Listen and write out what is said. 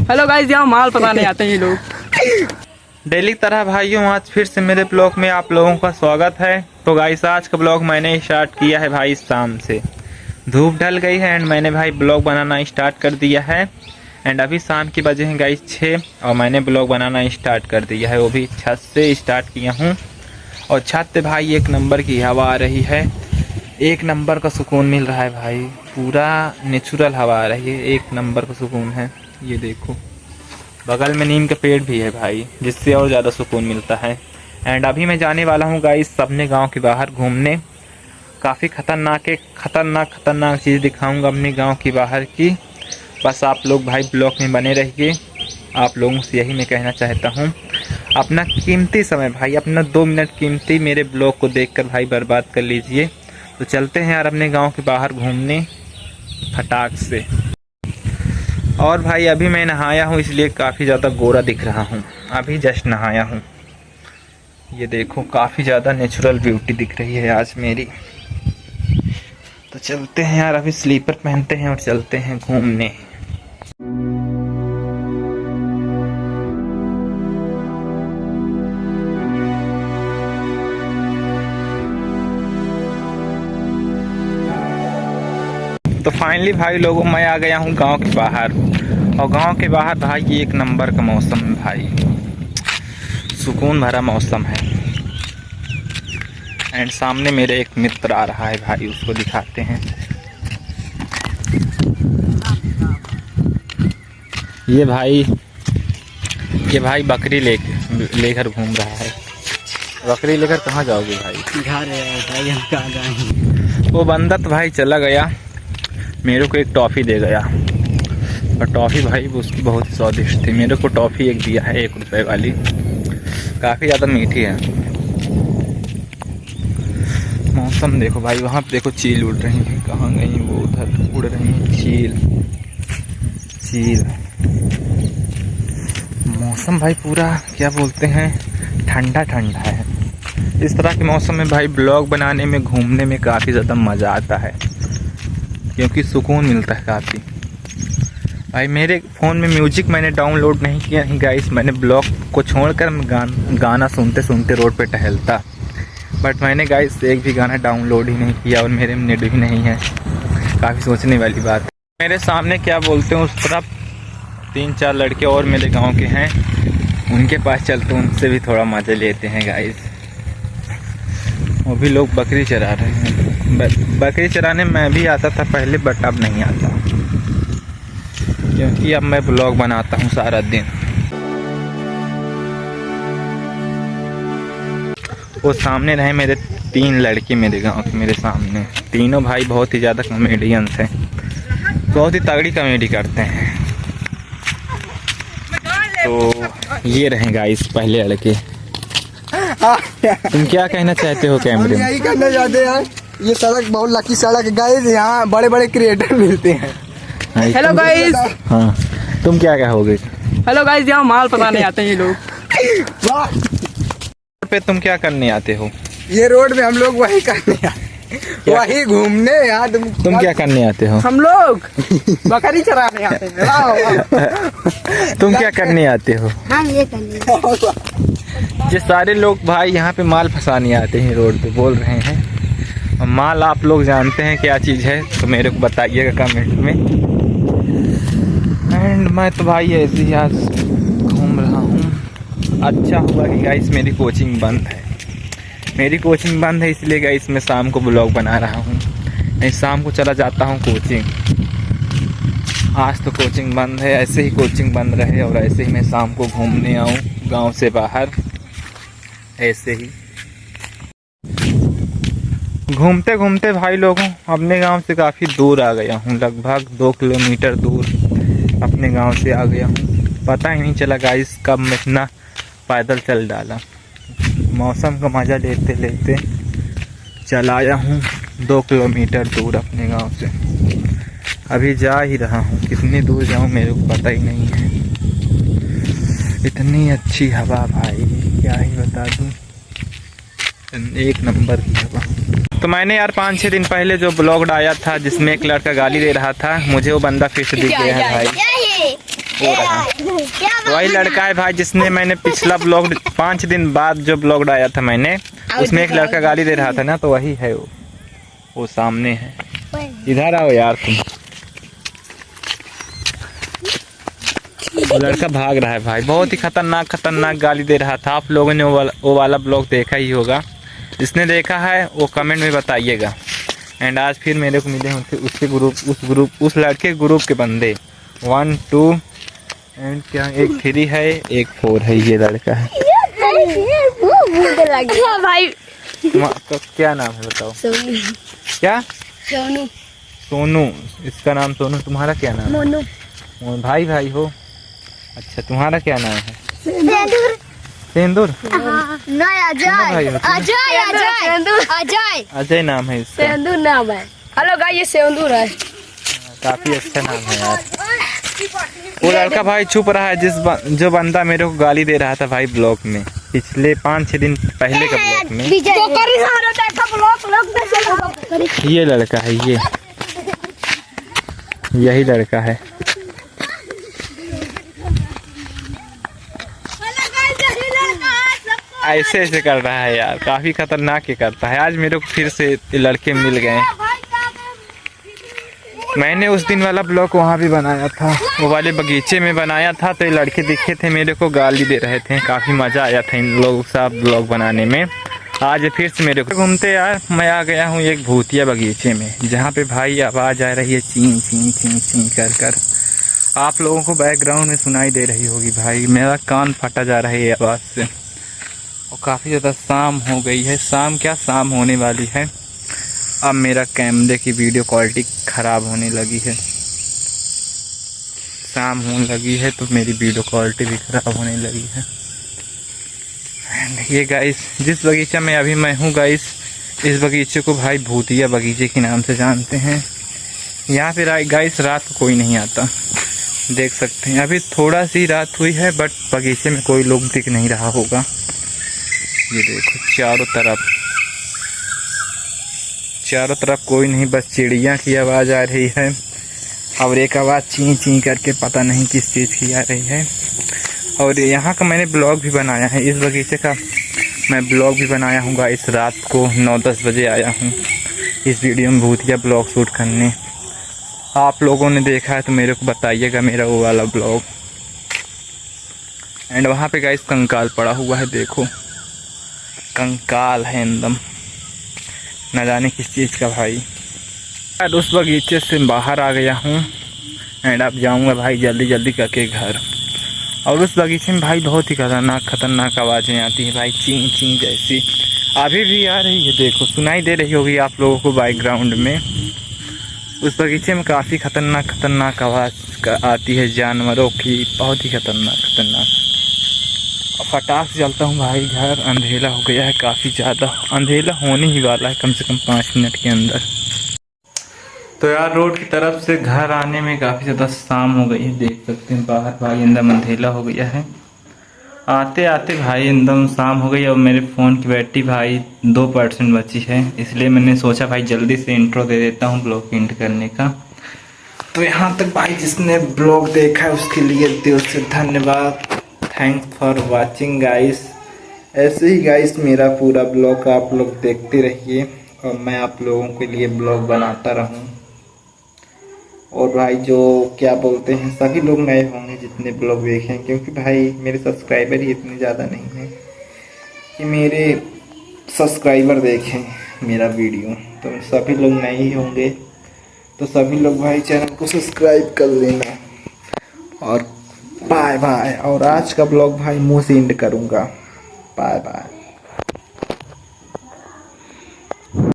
Hello guys, यहाँ माल पकाने आते हैं ये लोग। डेली तरह भाइयों, आज फिर से मेरे ब्लॉग में आप लोगों का स्वागत है। तो गाइस, आज का ब्लॉग मैंने स्टार्ट किया है भाई शाम से। धूप ढल गई है एंड मैंने भाई ब्लॉग बनाना स्टार्ट कर दिया है। एंड अभी शाम की बजे हैं गाइस 6 और मैंने ब्लॉग बनाना स्टार्ट कर दिया है, वो भी छत से स्टार्ट किया हूँ। और छत पे भाई एक नंबर की हवा आ रही है, एक नंबर का सुकून मिल रहा है भाई, पूरा नेचुरल हवा आ रही है, एक नंबर का सुकून है। ये देखो बगल में नीम का पेड़ भी है भाई, जिससे और ज़्यादा सुकून मिलता है। एंड अभी मैं जाने वाला हूँ गाइस अपने गांव के बाहर घूमने। काफ़ी खतरनाक चीज़ दिखाऊंगा अपने गांव के बाहर की। बस आप लोग भाई ब्लॉग में बने रहिए। आप लोगों से यही मैं कहना चाहता हूँ, अपना कीमती समय भाई, अपना 2 मिनट कीमती मेरे ब्लॉग को देखकर भाई बर्बाद कर लीजिए। तो चलते हैं यार अपने गांव के बाहर घूमने फटाक से। और भाई अभी मैं नहाया हूँ, इसलिए काफ़ी ज़्यादा गोरा दिख रहा हूँ। अभी जस्ट नहाया हूँ। ये देखो काफ़ी ज़्यादा नेचुरल ब्यूटी दिख रही है आज मेरी। तो चलते हैं यार, अभी स्लीपर पहनते हैं और चलते हैं घूमने। तो फाइनली भाई लोगों, मैं आ गया हूँ गांव के बाहर। और गांव के बाहर भाई ये एक नंबर का मौसम है भाई, सुकून भरा मौसम है। एंड सामने मेरे एक मित्र आ रहा है भाई, उसको दिखाते हैं। ये भाई बकरी लेकर घूम रहा है। बकरी लेकर कहाँ जाओगे भाई? घर है भाई, हम कहाँ जाएंगे। वो बंदा तो भाई चला गया, मेरे को एक टॉफ़ी दे गया। और टॉफ़ी भाई उसकी बहुत ही स्वादिष्ट थी। मेरे को टॉफ़ी एक दिया है 1 रुपये वाली, काफ़ी ज़्यादा मीठी है। मौसम देखो भाई, वहाँ पे देखो चील उड़ रही हैं, कहाँ गई वो, उधर उड़ रही हैं चील। मौसम भाई पूरा क्या बोलते हैं, ठंडा है। इस तरह के मौसम में भाई ब्लॉग बनाने में, घूमने में काफ़ी ज़्यादा मज़ा आता है, क्योंकि सुकून मिलता है काफ़ी। भाई मेरे फ़ोन में म्यूजिक मैंने डाउनलोड नहीं किया है गाइस। मैंने ब्लॉग को छोड़कर गाना सुनते रोड पे टहलता। बट मैंने गाइस एक भी गाना डाउनलोड ही नहीं किया और मेरे में नेट भी नहीं है। काफ़ी सोचने वाली बात है। मेरे सामने क्या बोलते हैं, उस तरफ 3-4 लड़के और मेरे गाँव के हैं, उनके पास चलते उनसे भी थोड़ा मज़ा लेते हैं गाइस। वो भी लोग बकरी चरा रहे हैं। बकरी चराने मैं भी आता था पहले, बट अब नहीं आता, क्योंकि अब मैं ब्लॉग बनाता हूँ सारा दिन। वो सामने रहे मेरे 3 लड़के मेरे गांव के, मेरे सामने। तीनों भाई बहुत ही ज़्यादा कॉमेडियंस हैं, बहुत ही तगड़ी कॉमेडी करते हैं। तो ये रहे गाइस पहले लड़के। तुम क्या कहना चाहते हो कैमरे में? यही कहना चाहते हैं, ये सड़क बहुत लकी सड़क है गाइस, यहाँ बड़े बड़े क्रिएटर मिलते हैं। Hello guys. हाँ, तुम क्या कहोगे? हेलो गाइस, यहाँ माल पकाने आते हैं ये लोग। पे तुम क्या करने आते हो? ये रोड में हम लोग वही करने आते, वही घूमने। यहाँ तुम क्या करने आते हो? हम लोग बकरी चराने आते हैं। तुम क्या करने आते हो? हम ये करने। ये सारे लोग भाई यहाँ पे माल फंसाने आते हैं, रोड पे बोल रहे हैं। और माल आप लोग जानते हैं क्या चीज़ है, तो मेरे को बताइएगा कमेंट में। एंड मैं तो भाई ऐसे ही आज घूम रहा हूँ। अच्छा हुआ कि गाइस मेरी कोचिंग बंद है। मेरी कोचिंग बंद है, इसलिए गाइस मैं शाम को ब्लॉग बना रहा हूँ। नहीं, शाम को चला जाता हूँ कोचिंग। आज तो कोचिंग बंद है, ऐसे ही कोचिंग बंद रहे और ऐसे ही मैं शाम को घूमने आऊँ गांव से बाहर। ऐसे ही घूमते घूमते भाई लोगों, अपने गांव से काफ़ी दूर आ गया हूँ, लगभग 2 किलोमीटर दूर अपने गांव से आ गया हूँ। पता ही नहीं चला गाइस कब मैं इतना पैदल चल डाला। मौसम का मज़ा लेते लेते चला आया हूँ 2 किलोमीटर दूर अपने गांव से। अभी जा ही रहा हूँ, कितनी दूर जाऊँ मेरे को पता ही नहीं है। इतनी अच्छी हवा भाई, क्या ही बता दूँ, एक नंबर की हवा। तो मैंने यार 5-6 दिन पहले जो ब्लॉग डाला था जिसमें एक लड़का गाली दे रहा था, मुझे वो बंदा फिर से दिख गया है भाई। हो रहा है। वही लड़का है भाई जिसने मैंने पिछला ब्लॉग 5 दिन बाद जो ब्लॉग डाला था मैंने, उसमें एक लड़का गाली दे रहा था ना, तो वही है वो सामने है। इधर आओ यार तुम। वो लड़का भाग रहा है भाई, बहुत ही खतरनाक गाली दे रहा था। आप लोगों ने वो वाला ब्लॉग देखा ही होगा, जिसने देखा है वो कमेंट में बताइएगा। एंड आज फिर मेरे को मिले उस लड़के ग्रुप के बंदे 1 2 एंड क्या, एक 3 है एक 4 है। ये लड़का है भाई। तो क्या नाम है बताओ? सोनू। क्या? सोनू। सोनू। इसका नाम सोनू। तुम्हारा क्या नाम है? मोनू। भाई हो। अच्छा तुम्हारा क्या नाम है? सेंदूर। सेंदूर। नहीं अजय। अजय अजय नाम है इसका। सेंदूर नाम है। हेलो गाइस, ये सेंदूर है। काफी अच्छा नाम है यार। वो लड़का भाई छुप रहा है जो बंदा मेरे को गाली दे रहा था भाई ब्लॉग में, पिछले 5-6 दिन पहले का ब्लॉग में। ये लड़का है, यही लड़का है। ऐसे कर रहा है यार, काफी खतरनाक ये करता है। आज मेरे को फिर से लड़के मिल गए। मैंने उस दिन वाला ब्लॉग वहाँ भी बनाया था, वो वाले बगीचे में बनाया था, तो ये लड़के दिखे थे मेरे को, गाली दे रहे थे। काफ़ी मज़ा आया था इन लोगों के साथ ब्लॉग बनाने में। आज फिर से मेरे को घूमते यार मैं आ गया हूँ एक भूतिया बगीचे में, जहाँ पे भाई आवाज़ आ रही है ची ची ची ची कर। आप लोगों को बैकग्राउंड में सुनाई दे रही होगी भाई, मेरा कान फटा जा रहा है ये आवाज़ से। और काफ़ी ज़्यादा शाम हो गई है, शाम होने वाली है। अब मेरा कैमरे की वीडियो क्वालिटी ख़राब होने लगी है, शाम होने लगी है तो मेरी वीडियो क्वालिटी भी ख़राब होने लगी है। ये गाइस जिस बगीचा में अभी मैं हूँ गाइस, इस बगीचे को भाई भूतिया बगीचे के नाम से जानते हैं। यहाँ पे गाइस रात को कोई नहीं आता, देख सकते हैं। अभी थोड़ा सी रात हुई है बट बगीचे में कोई लोग दिख नहीं रहा होगा। ये देखो चारों तरफ कोई नहीं, बस चिड़िया की आवाज़ आ रही है और एक आवाज़ ची ची करके पता नहीं किस चीज़ की आ रही है। और यहाँ का मैंने ब्लॉग भी बनाया है, इस बगीचे का मैं ब्लॉग भी बनाया हूँ गाइस। रात को 9-10 बजे आया हूँ इस वीडियो में भूतिया ब्लॉग शूट करने। आप लोगों ने देखा है तो मेरे को बताइएगा मेरा वो वाला ब्लॉग। एंड वहाँ पे गाइस कंकाल पड़ा हुआ है, देखो कंकाल है एकदम, न जाने किस चीज़ का भाई। यार उस बगीचे से बाहर आ गया हूँ एंड अब जाऊँगा भाई जल्दी करके घर। और उस बगीचे में भाई बहुत ही खतरनाक आवाज़ें आती हैं भाई, ची ची जैसी अभी भी आ रही है, देखो सुनाई दे रही होगी आप लोगों को बैकग्राउंड में। उस बगीचे में काफ़ी खतरनाक आवाज़ आती है जानवरों की, बहुत ही खतरनाक। फटाक से चलता हूँ भाई घर, अंधेरा हो गया है, काफ़ी ज़्यादा अंधेरा होने ही वाला है कम से कम 5 मिनट के अंदर। तो यार रोड की तरफ से घर आने में काफ़ी ज़्यादा शाम हो गई है, देख सकते हैं बाहर भाई एकदम अंधेरा हो गया है। आते आते भाई एकदम शाम हो गई और मेरे फ़ोन की बैटरी भाई 2% बची है, इसलिए मैंने सोचा भाई जल्दी से इंट्रो दे देता हूँ ब्लॉग एंड करने का। तो यहाँ तक भाई जिसने ब्लॉग देखा है उसके लिए दिल से धन्यवाद, थैंक्स फॉर वाचिंग गाइस। ऐसे ही गाइस मेरा पूरा ब्लॉग आप लोग देखते रहिए और मैं आप लोगों के लिए ब्लॉग बनाता रहूं। और भाई जो क्या बोलते हैं सभी लोग नए होंगे जितने ब्लॉग देखें, क्योंकि भाई मेरे सब्सक्राइबर ही इतने ज़्यादा नहीं हैं कि मेरे सब्सक्राइबर देखें मेरा वीडियो। तो सभी लोग नए ही होंगे, तो सभी लोग भाई चैनल को सब्सक्राइब कर लेना। और बाय बाय। और आज का ब्लॉग भाई मुँह से एंड करूँगा। Bye bye.